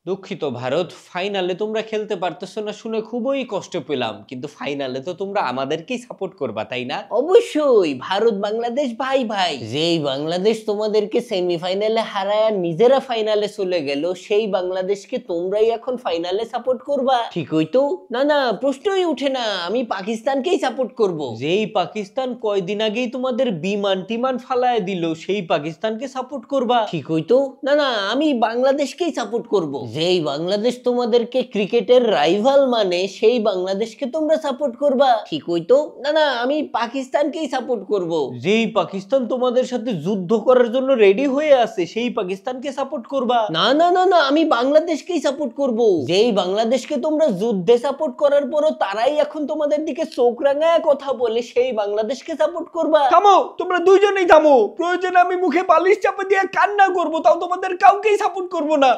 দুঃখিত ভারত, ফাইনালে তোমরা খেলতে পারতেছো না শুনে খুবই কষ্ট পেলাম, কিন্তু ফাইনালে তো তোমরা আমাদেরকেই সাপোর্ট করবা, তাই না? অবশ্যই, ভারত বাংলাদেশ ভাই ভাই। যেই বাংলাদেশ তোমাদেরকে সেমিফাইনালে হারায় নিজেরা ফাইনালে চলে গেল, সেই বাংলাদেশকে তোমরাই এখন ফাইনালে সাপোর্ট করবা? ঠিকই তো। না না, প্রশ্নই উঠে না, আমি পাকিস্তানকেই সাপোর্ট করব। যেই পাকিস্তান কয়দিন আগেই তোমাদের বিমান টিমান ফালায় দিল, সেই পাকিস্তানকে সাপোর্ট করবা? ঠিকই তো। না না, আমি বাংলাদেশকেই সাপোর্ট করব। যেই বাংলাদেশ তোমাদেরকে ক্রিকেটের রাইভাল মানে, সেই বাংলাদেশকে তোমরা সাপোর্ট করবা? ঠিকই তো। না না, আমি পাকিস্তানকেই সাপোর্ট করব। যেই পাকিস্তান তোমাদের সাথে যুদ্ধ করার জন্য রেডি হয়ে আছে, সেই পাকিস্তানকে সাপোর্ট করবা? না না না না, আমি বাংলাদেশকেই সাপোর্ট করব। যেই বাংলাদেশকে তোমরা যুদ্ধে সাপোর্ট করার পরও তারাই এখন তোমাদের দিকে চোখ রাঙায় কথা বলে, সেই বাংলাদেশকে সাপোর্ট করবা? থামো, তোমরা দুইজনেই থামো। প্রয়োজনে আমি মুখে বালিশ চাপা দিয়ে কান্না করবো, তাও তোমাদের কাউকেই সাপোর্ট করবো না।